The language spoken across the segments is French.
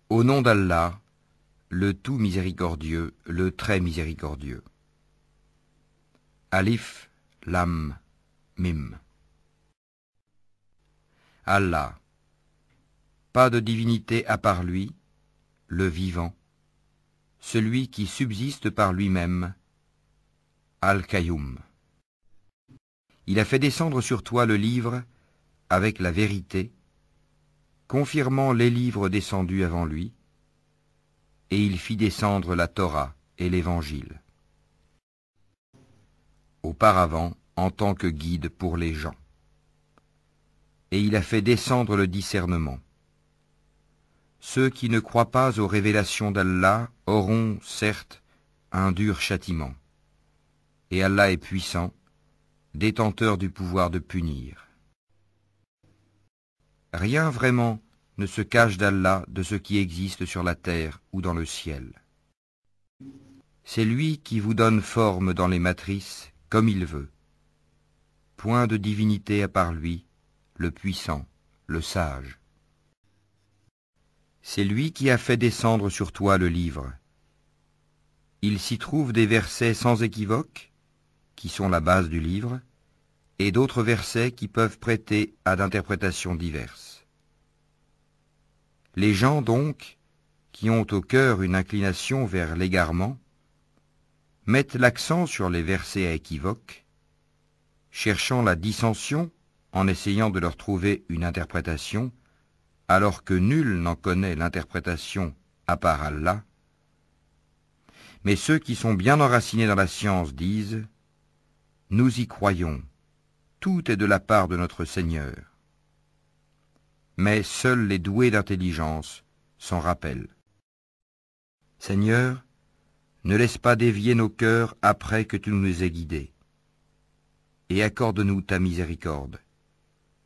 Au nom d'Allah, le tout miséricordieux, le très miséricordieux. Alif, Lam, Mim. Allah, pas de divinité à part lui, le vivant, celui qui subsiste par lui-même, Al-Qayyum. Il a fait descendre sur toi le livre avec la vérité, confirmant les livres descendus avant lui, et il fit descendre la Torah et l'Évangile. Auparavant, en tant que guide pour les gens. Et il a fait descendre le discernement. Ceux qui ne croient pas aux révélations d'Allah auront, certes, un dur châtiment. Et Allah est puissant, détenteur du pouvoir de punir. Rien vraiment ne se cache d'Allah de ce qui existe sur la terre ou dans le ciel. C'est lui qui vous donne forme dans les matrices comme il veut. Point de divinité à part lui, le puissant, le sage. C'est lui qui a fait descendre sur toi le livre. Il s'y trouve des versets sans équivoque, qui sont la base du livre, et d'autres versets qui peuvent prêter à d'interprétations diverses. Les gens donc, qui ont au cœur une inclination vers l'égarement, mettent l'accent sur les versets à équivoque, cherchant la dissension en essayant de leur trouver une interprétation, alors que nul n'en connaît l'interprétation à part Allah. Mais ceux qui sont bien enracinés dans la science disent « Nous y croyons, tout est de la part de notre Seigneur. » Mais seuls les doués d'intelligence s'en rappellent. Seigneur, ne laisse pas dévier nos cœurs après que tu nous aies guidés, et accorde-nous ta miséricorde.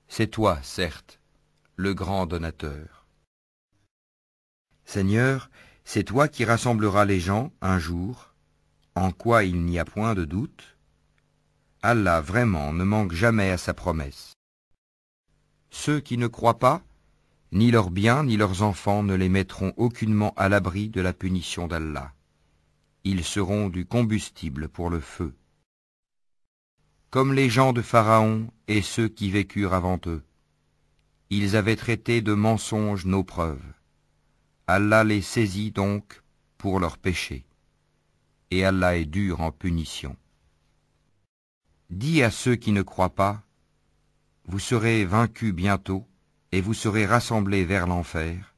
C'est toi, certes, le grand donateur. Seigneur, c'est toi qui rassembleras les gens un jour, en quoi il n'y a point de doute. Allah vraiment ne manque jamais à sa promesse. Ceux qui ne croient pas, ni leurs biens ni leurs enfants ne les mettront aucunement à l'abri de la punition d'Allah. Ils seront du combustible pour le feu. Comme les gens de Pharaon et ceux qui vécurent avant eux. Ils avaient traité de mensonges nos preuves. Allah les saisit donc pour leurs péchés. Et Allah est dur en punition. Dis à ceux qui ne croient pas, vous serez vaincus bientôt, et vous serez rassemblés vers l'enfer,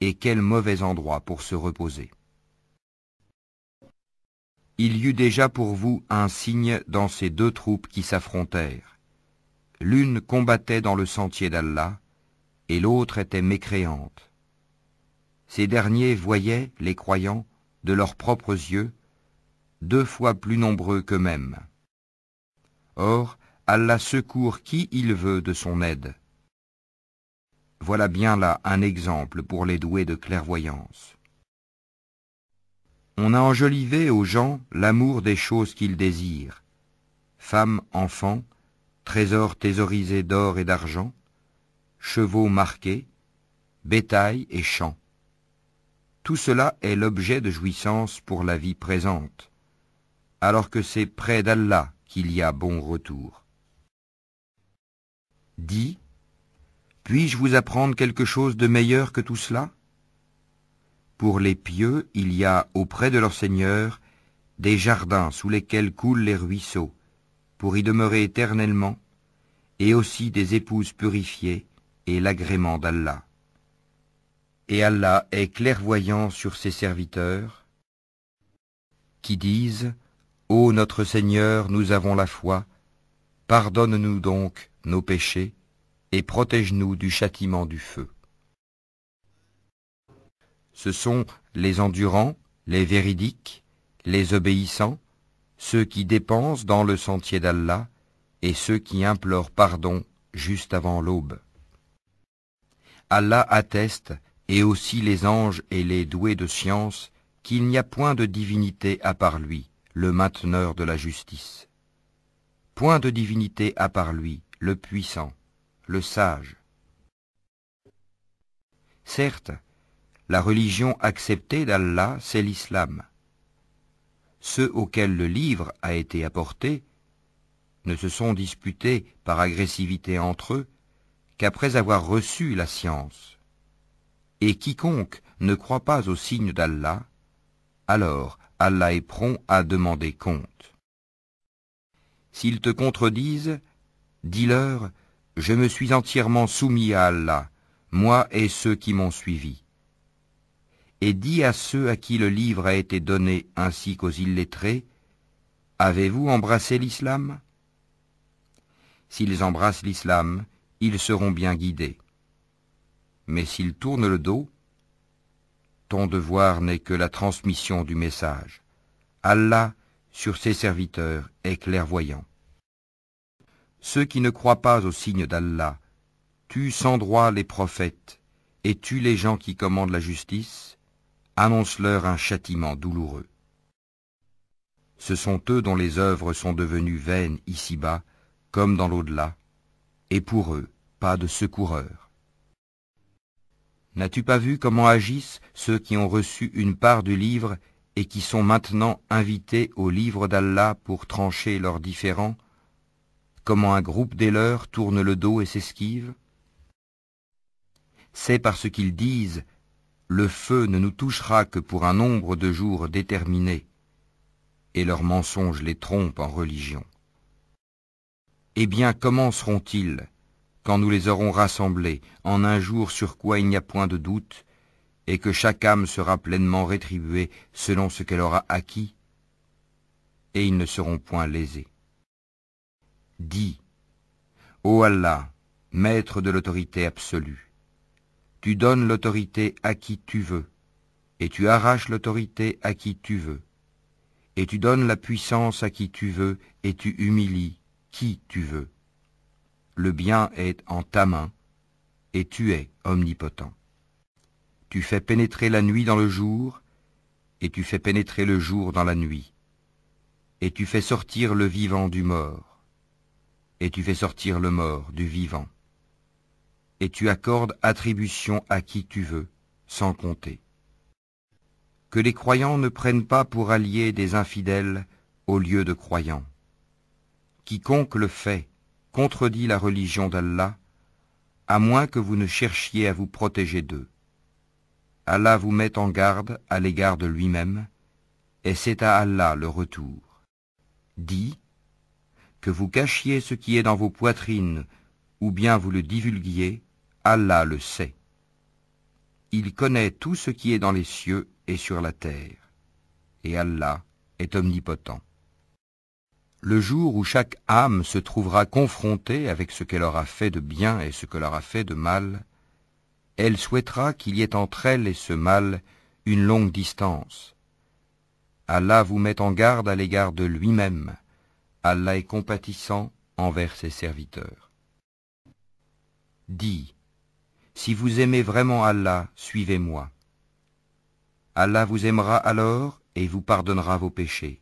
et quel mauvais endroit pour se reposer. Il y eut déjà pour vous un signe dans ces deux troupes qui s'affrontèrent. L'une combattait dans le sentier d'Allah, et l'autre était mécréante. Ces derniers voyaient, les croyants, de leurs propres yeux, 2 fois plus nombreux qu'eux-mêmes. Or, Allah secourt qui il veut de son aide. Voilà bien là un exemple pour les doués de clairvoyance. On a enjolivé aux gens l'amour des choses qu'ils désirent, femmes, enfants, trésors thésaurisés d'or et d'argent, chevaux marqués, bétail et champs. Tout cela est l'objet de jouissance pour la vie présente, alors que c'est près d'Allah qu'il y a bon retour. Dis, puis-je vous apprendre quelque chose de meilleur que tout cela? Pour les pieux, il y a auprès de leur Seigneur des jardins sous lesquels coulent les ruisseaux, pour y demeurer éternellement, et aussi des épouses purifiées et l'agrément d'Allah. Et Allah est clairvoyant sur ses serviteurs, qui disent « Ô notre Seigneur, nous avons la foi, pardonne-nous donc nos péchés, et protège-nous du châtiment du feu. » Ce sont les endurants, les véridiques, les obéissants, ceux qui dépensent dans le sentier d'Allah et ceux qui implorent pardon juste avant l'aube. Allah atteste, et aussi les anges et les doués de science, qu'il n'y a point de divinité à part lui, le mainteneur de la justice. Point de divinité à part lui, le puissant, le sage. Certes, la religion acceptée d'Allah, c'est l'islam. Ceux auxquels le livre a été apporté ne se sont disputés par agressivité entre eux qu'après avoir reçu la science. Et quiconque ne croit pas au signe d'Allah, alors Allah est prompt à demander compte. S'ils te contredisent, dis-leur, je me suis entièrement soumis à Allah, moi et ceux qui m'ont suivi. Et dis à ceux à qui le livre a été donné ainsi qu'aux illettrés, avez-vous embrassé l'islam? S'ils embrassent l'islam, ils seront bien guidés. Mais s'ils tournent le dos, ton devoir n'est que la transmission du message. Allah, sur ses serviteurs, est clairvoyant. Ceux qui ne croient pas au signe d'Allah tuent sans droit les prophètes et tuent les gens qui commandent la justice, annonce-leur un châtiment douloureux. Ce sont eux dont les œuvres sont devenues vaines ici-bas, comme dans l'au-delà, et pour eux, pas de secoureur. N'as-tu pas vu comment agissent ceux qui ont reçu une part du livre et qui sont maintenant invités au livre d'Allah pour trancher leurs différends, comment un groupe des leurs tourne le dos et s'esquive? C'est parce qu'ils disent « Le feu ne nous touchera que pour un nombre de jours déterminé » et leurs mensonges les trompent en religion. Eh bien, comment seront-ils quand nous les aurons rassemblés en un jour sur quoi il n'y a point de doute, et que chaque âme sera pleinement rétribuée selon ce qu'elle aura acquis, et ils ne seront point lésés. Dis, ô Allah, maître de l'autorité absolue, tu donnes l'autorité à qui tu veux, et tu arraches l'autorité à qui tu veux, et tu donnes la puissance à qui tu veux, et tu humilies qui tu veux. Le bien est en ta main, et tu es omnipotent. Tu fais pénétrer la nuit dans le jour, et tu fais pénétrer le jour dans la nuit. Et tu fais sortir le vivant du mort, et tu fais sortir le mort du vivant. Et tu accordes attribution à qui tu veux, sans compter. Que les croyants ne prennent pas pour alliés des infidèles au lieu de croyants. Quiconque le fait contredit la religion d'Allah, à moins que vous ne cherchiez à vous protéger d'eux. Allah vous met en garde à l'égard de lui-même, et c'est à Allah le retour. Dis, que vous cachiez ce qui est dans vos poitrines, ou bien vous le divulguiez, Allah le sait. Il connaît tout ce qui est dans les cieux et sur la terre, et Allah est omnipotent. Le jour où chaque âme se trouvera confrontée avec ce qu'elle aura fait de bien et ce qu'elle aura fait de mal, elle souhaitera qu'il y ait entre elle et ce mal une longue distance. Allah vous met en garde à l'égard de lui-même. Allah est compatissant envers ses serviteurs. Dis, si vous aimez vraiment Allah, suivez-moi. Allah vous aimera alors et vous pardonnera vos péchés.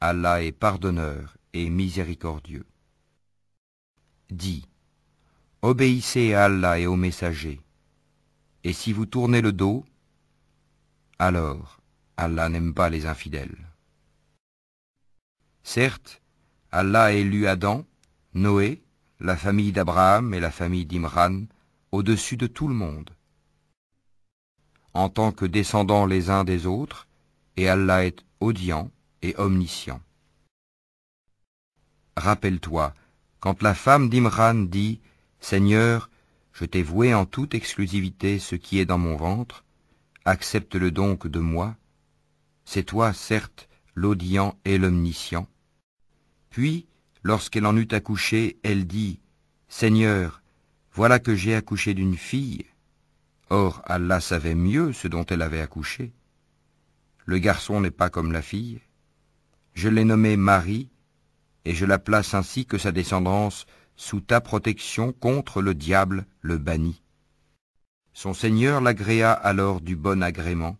Allah est pardonneur et miséricordieux. Dis, obéissez à Allah et aux messagers, et si vous tournez le dos, alors Allah n'aime pas les infidèles. Certes, Allah a élu Adam, Noé, la famille d'Abraham et la famille d'Imran au-dessus de tout le monde, en tant que descendants les uns des autres, et Allah est audient et omniscient. Rappelle-toi, quand la femme d'Imran dit « Seigneur, je t'ai voué en toute exclusivité ce qui est dans mon ventre, accepte-le donc de moi. C'est toi, certes, l'audient et l'omniscient. » Puis, lorsqu'elle en eut accouché, elle dit « Seigneur, voilà que j'ai accouché d'une fille. » Or, Allah savait mieux ce dont elle avait accouché. Le garçon n'est pas comme la fille. Je l'ai nommée Marie, et je la place ainsi que sa descendance sous ta protection contre le diable, le banni. Son Seigneur l'agréa alors du bon agrément,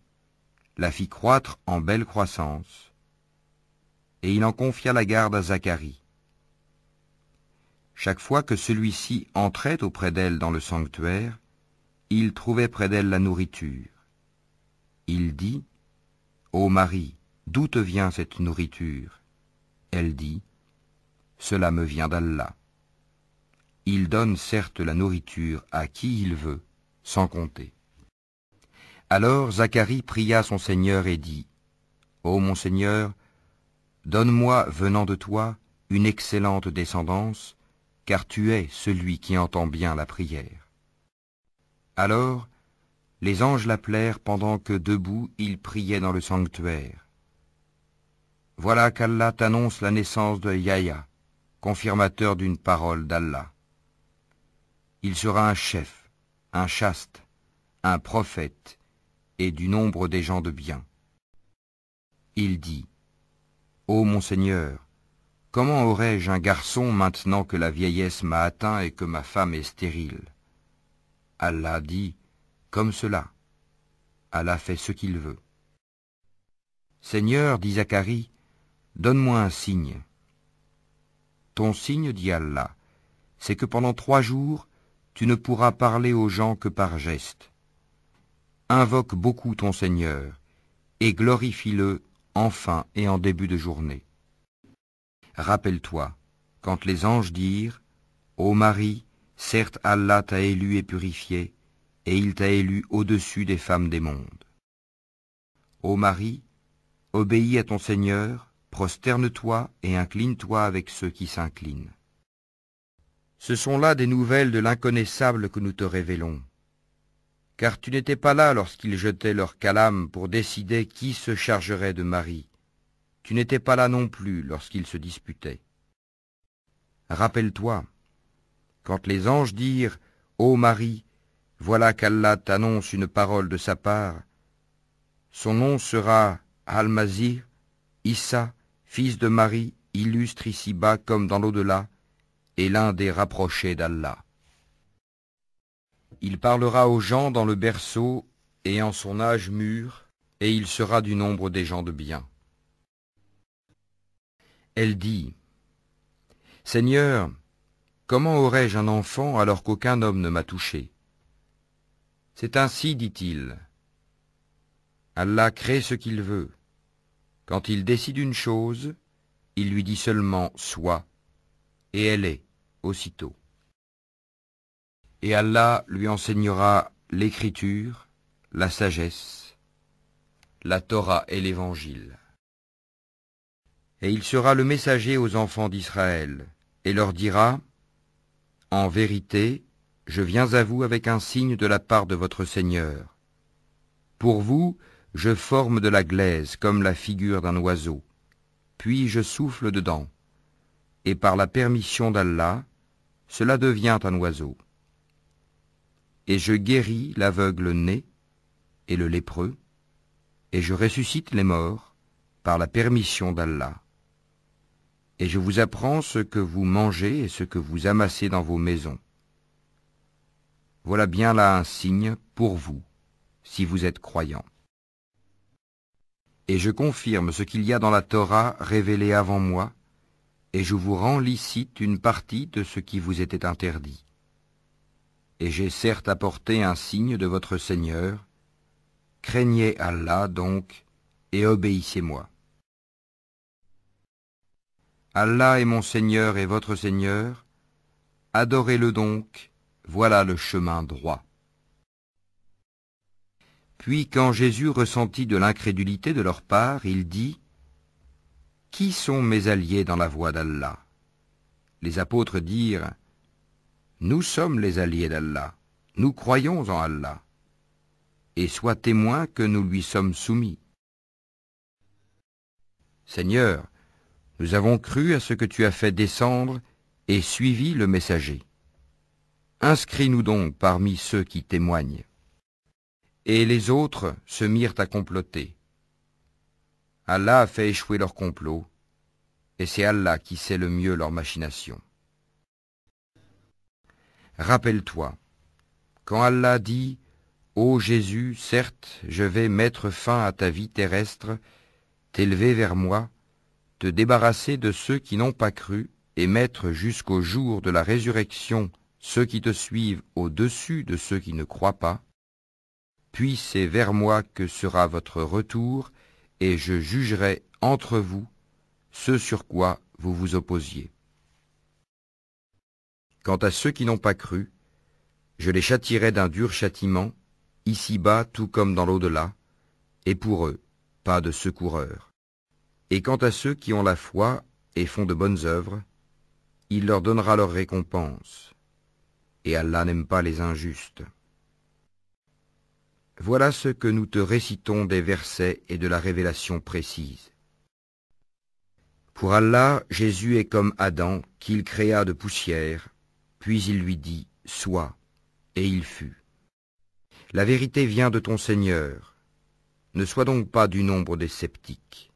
la fit croître en belle croissance, et il en confia la garde à Zacharie. Chaque fois que celui-ci entrait auprès d'elle dans le sanctuaire, il trouvait près d'elle la nourriture, Il dit, Ô Marie, d'où te vient cette nourriture? Elle dit, Cela me vient d'Allah. Il donne certes la nourriture à qui il veut, sans compter. Alors Zacharie pria son Seigneur et dit, Ô mon Seigneur, donne-moi, venant de toi, une excellente descendance, car tu es celui qui entend bien la prière. Alors, les anges l'appelèrent pendant que debout il priait dans le sanctuaire. Voilà qu'Allah t'annonce la naissance de Yahya, confirmateur d'une parole d'Allah. Il sera un chef, un chaste, un prophète, et du nombre des gens de bien. Il dit, Ô mon Seigneur, comment aurais-je un garçon maintenant que la vieillesse m'a atteint et que ma femme est stérile? Allah dit, comme cela. Allah fait ce qu'il veut. Seigneur, dit Zacharie, donne-moi un signe. Ton signe, dit Allah, c'est que pendant 3 jours, tu ne pourras parler aux gens que par geste. Invoque beaucoup ton Seigneur, et glorifie-le en fin et en début de journée. Rappelle-toi, quand les anges dirent, Ô Marie, certes Allah t'a élu et purifié, et il t'a élu au-dessus des femmes des mondes. Ô Marie, obéis à ton Seigneur, prosterne-toi et incline-toi avec ceux qui s'inclinent. Ce sont là des nouvelles de l'inconnaissable que nous te révélons. Car tu n'étais pas là lorsqu'ils jetaient leur calame pour décider qui se chargerait de Marie. Tu n'étais pas là non plus lorsqu'ils se disputaient. Rappelle-toi, quand les anges dirent « Ô Marie, voilà qu'Allah t'annonce une parole de sa part, son nom sera Al-Masih, Issa, fils de Marie, illustre ici-bas comme dans l'au-delà, et l'un des rapprochés d'Allah. Il parlera aux gens dans le berceau et en son âge mûr, et il sera du nombre des gens de bien. » Elle dit, « Seigneur, comment aurais-je un enfant alors qu'aucun homme ne m'a touché? C'est ainsi, dit-il. Allah crée ce qu'il veut. Quand il décide une chose, il lui dit seulement « sois », et elle est, aussitôt. Et Allah lui enseignera l'écriture, la sagesse, la Torah et l'Évangile. Et il sera le messager aux enfants d'Israël, et leur dira, « En vérité, je viens à vous avec un signe de la part de votre Seigneur. Pour vous, je forme de la glaise comme la figure d'un oiseau, puis je souffle dedans, et par la permission d'Allah, cela devient un oiseau. Et je guéris l'aveugle né et le lépreux, et je ressuscite les morts par la permission d'Allah. Et je vous apprends ce que vous mangez et ce que vous amassez dans vos maisons. Voilà bien là un signe pour vous, si vous êtes croyants. Et je confirme ce qu'il y a dans la Torah révélée avant moi, et je vous rends licite une partie de ce qui vous était interdit. Et j'ai certes apporté un signe de votre Seigneur. Craignez Allah donc, et obéissez-moi. Allah est mon Seigneur et votre Seigneur, adorez-le donc, voilà le chemin droit. » Puis quand Jésus ressentit de l'incrédulité de leur part, il dit, « Qui sont mes alliés dans la voie d'Allah ?» Les apôtres dirent, « Nous sommes les alliés d'Allah, nous croyons en Allah, et sois témoin que nous lui sommes soumis. » Seigneur, nous avons cru à ce que tu as fait descendre et suivi le messager. Inscris-nous donc parmi ceux qui témoignent. Et les autres se mirent à comploter. Allah a fait échouer leur complot, et c'est Allah qui sait le mieux leur machination. Rappelle-toi, quand Allah dit « Ô Jésus, certes, je vais mettre fin à ta vie terrestre, t'élever vers moi, te débarrasser de ceux qui n'ont pas cru et mettre jusqu'au jour de la résurrection ceux qui te suivent au-dessus de ceux qui ne croient pas, puis c'est vers moi que sera votre retour, et je jugerai entre vous ce sur quoi vous vous opposiez. Quant à ceux qui n'ont pas cru, je les châtierai d'un dur châtiment, ici-bas tout comme dans l'au-delà, et pour eux, pas de secoureur. Et quant à ceux qui ont la foi et font de bonnes œuvres, il leur donnera leur récompense. Et Allah n'aime pas les injustes. Voilà ce que nous te récitons des versets et de la révélation précise. Pour Allah, Jésus est comme Adam, qu'il créa de poussière, puis il lui dit « Sois », et il fut. La vérité vient de ton Seigneur. Ne sois donc pas du nombre des sceptiques.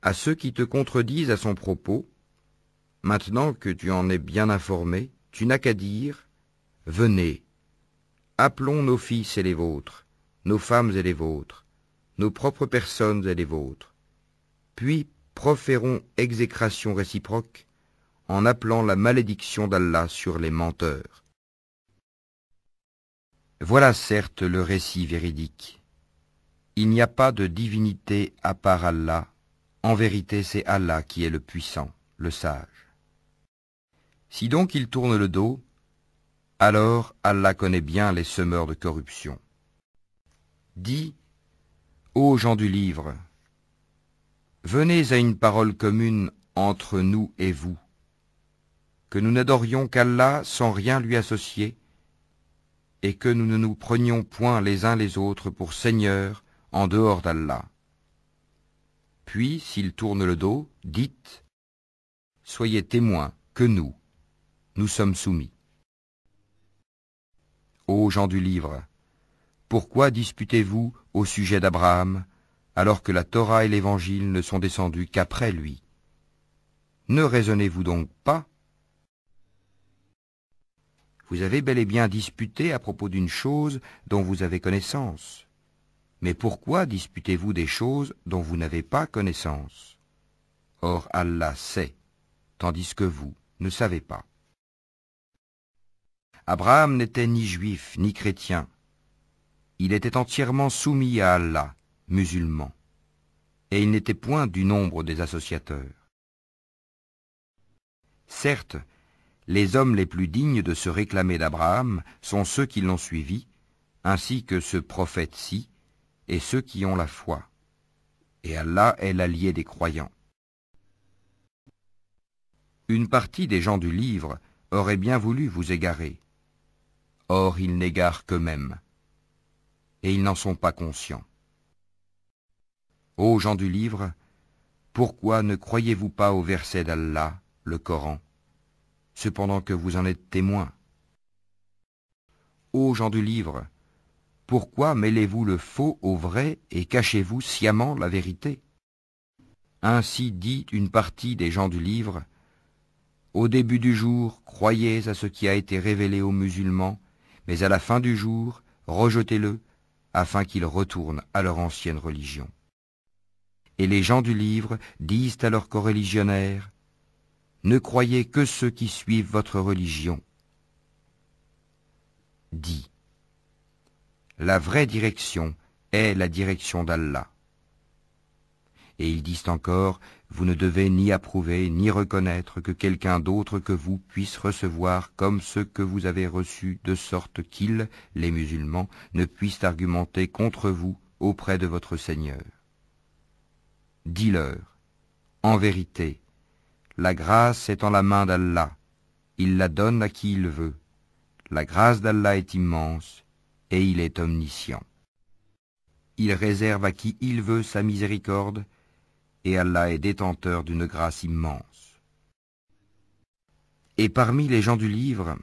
À ceux qui te contredisent à son propos, maintenant que tu en es bien informé, tu n'as qu'à dire « Venez, appelons nos fils et les vôtres, nos femmes et les vôtres, nos propres personnes et les vôtres, puis proférons exécration réciproque en appelant la malédiction d'Allah sur les menteurs. » Voilà certes le récit véridique. Il n'y a pas de divinité à part Allah. En vérité, c'est Allah qui est le puissant, le sage. Si donc ils tournent le dos, alors Allah connaît bien les semeurs de corruption. Dis, ô gens du livre, venez à une parole commune entre nous et vous, que nous n'adorions qu'Allah sans rien lui associer, et que nous ne nous prenions point les uns les autres pour seigneurs en dehors d'Allah. Puis, s'ils tournent le dos, dites, soyez témoins que nous sommes soumis. Ô gens du livre, pourquoi disputez-vous au sujet d'Abraham, alors que la Torah et l'Évangile ne sont descendus qu'après lui? Ne raisonnez-vous donc pas? Vous avez bel et bien disputé à propos d'une chose dont vous avez connaissance. Mais pourquoi disputez-vous des choses dont vous n'avez pas connaissance? Or Allah sait, tandis que vous ne savez pas. Abraham n'était ni juif ni chrétien. Il était entièrement soumis à Allah, musulman, et il n'était point du nombre des associateurs. Certes, les hommes les plus dignes de se réclamer d'Abraham sont ceux qui l'ont suivi, ainsi que ce prophète-ci, et ceux qui ont la foi. Et Allah est l'allié des croyants. Une partie des gens du livre aurait bien voulu vous égarer. Or ils n'égarent qu'eux-mêmes, et ils n'en sont pas conscients. Ô gens du livre, pourquoi ne croyez-vous pas au verset d'Allah, le Coran, cependant que vous en êtes témoins? Ô gens du livre, pourquoi mêlez-vous le faux au vrai et cachez-vous sciemment la vérité? Ainsi dit une partie des gens du livre, au début du jour, croyez à ce qui a été révélé aux musulmans, mais à la fin du jour, rejetez-le, afin qu'ils retournent à leur ancienne religion. Et les gens du livre disent à leurs coreligionnaires, ne croyez que ceux qui suivent votre religion. Dis, la vraie direction est la direction d'Allah. Et ils disent encore, vous ne devez ni approuver ni reconnaître que quelqu'un d'autre que vous puisse recevoir comme ce que vous avez reçu, de sorte qu'ils, les musulmans, ne puissent argumenter contre vous auprès de votre Seigneur. Dis-leur, en vérité, la grâce est en la main d'Allah, il la donne à qui il veut. La grâce d'Allah est immense, et il est omniscient. Il réserve à qui il veut sa miséricorde, et Allah est détenteur d'une grâce immense. Et parmi les gens du livre,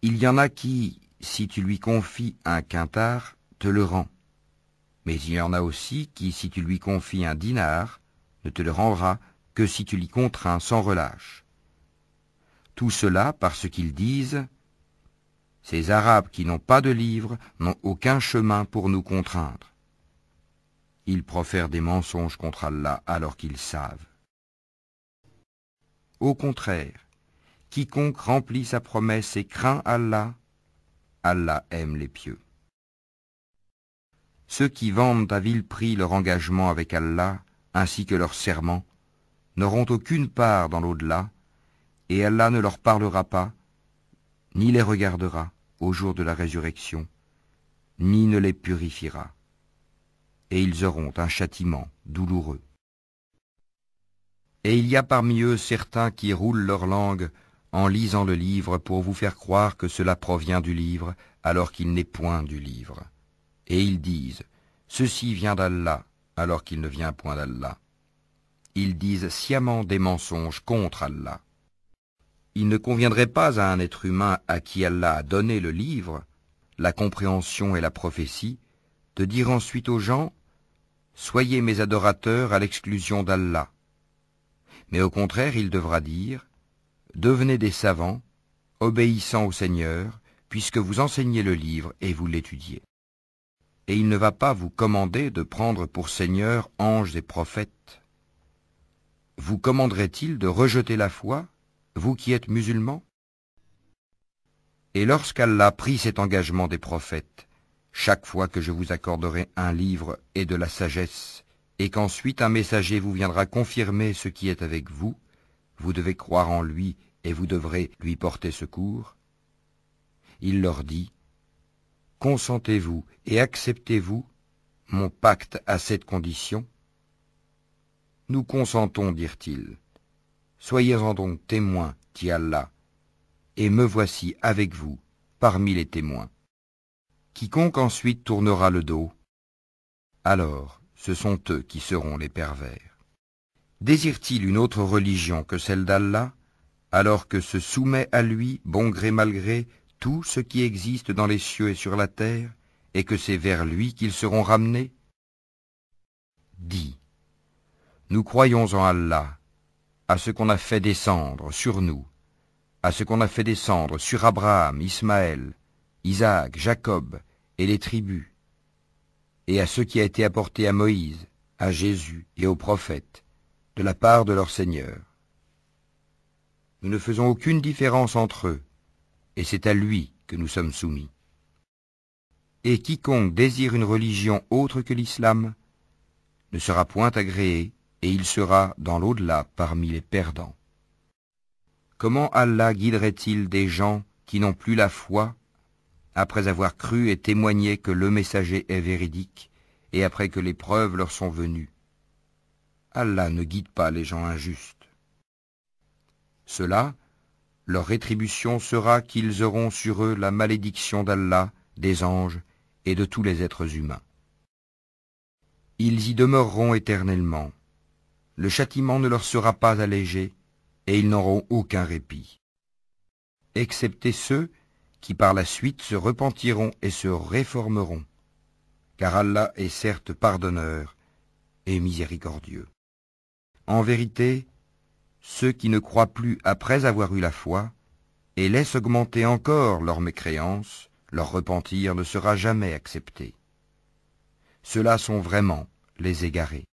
il y en a qui, si tu lui confies un quintard, te le rend. Mais il y en a aussi qui, si tu lui confies un dinar, ne te le rendra que si tu l'y contrains sans relâche. Tout cela parce qu'ils disent « Ces Arabes qui n'ont pas de livre n'ont aucun chemin pour nous contraindre. » Ils profèrent des mensonges contre Allah alors qu'ils savent. Au contraire, quiconque remplit sa promesse et craint Allah, Allah aime les pieux. Ceux qui vendent à vil prix leur engagement avec Allah, ainsi que leur serment, n'auront aucune part dans l'au-delà, et Allah ne leur parlera pas, ni les regardera au jour de la résurrection, ni ne les purifiera. Et ils auront un châtiment douloureux. Et il y a parmi eux certains qui roulent leur langue en lisant le livre pour vous faire croire que cela provient du livre, alors qu'il n'est point du livre. Et ils disent, ceci vient d'Allah, alors qu'il ne vient point d'Allah. Ils disent sciemment des mensonges contre Allah. Il ne conviendrait pas à un être humain à qui Allah a donné le livre, la compréhension et la prophétie, de dire ensuite aux gens, soyez mes adorateurs à l'exclusion d'Allah. Mais au contraire, il devra dire, devenez des savants, obéissant au Seigneur, puisque vous enseignez le livre et vous l'étudiez. Et il ne va pas vous commander de prendre pour Seigneur anges et prophètes. Vous commanderait-il de rejeter la foi, vous qui êtes musulmans? Et lorsqu'Allah prit cet engagement des prophètes, chaque fois que je vous accorderai un livre et de la sagesse, et qu'ensuite un messager vous viendra confirmer ce qui est avec vous, vous devez croire en lui et vous devrez lui porter secours. Il leur dit, consentez-vous et acceptez-vous mon pacte à cette condition? Nous consentons, dirent-ils. Soyez-en donc témoins, dit Allah, et me voici avec vous, parmi les témoins. Quiconque ensuite tournera le dos, alors ce sont eux qui seront les pervers. Désire-t-il une autre religion que celle d'Allah, alors que se soumet à lui, bon gré mal gré, tout ce qui existe dans les cieux et sur la terre, et que c'est vers lui qu'ils seront ramenés? Dis, nous croyons en Allah, à ce qu'on a fait descendre sur nous, à ce qu'on a fait descendre sur Abraham, Ismaël, Isaac, Jacob et les tribus, et à ce qui a été apporté à Moïse, à Jésus et aux prophètes, de la part de leur Seigneur. Nous ne faisons aucune différence entre eux, et c'est à lui que nous sommes soumis. Et quiconque désire une religion autre que l'islam ne sera point agréé, et il sera dans l'au-delà parmi les perdants. Comment Allah guiderait-il des gens qui n'ont plus la foi, après avoir cru et témoigné que le messager est véridique, et après que les preuves leur sont venues? Allah ne guide pas les gens injustes. Cela, leur rétribution sera qu'ils auront sur eux la malédiction d'Allah, des anges et de tous les êtres humains. Ils y demeureront éternellement. Le châtiment ne leur sera pas allégé, et ils n'auront aucun répit. Excepté ceux qui par la suite se repentiront et se réformeront, car Allah est certes pardonneur et miséricordieux. En vérité, ceux qui ne croient plus après avoir eu la foi, et laissent augmenter encore leur mécréance, leur repentir ne sera jamais accepté. Ceux-là sont vraiment les égarés.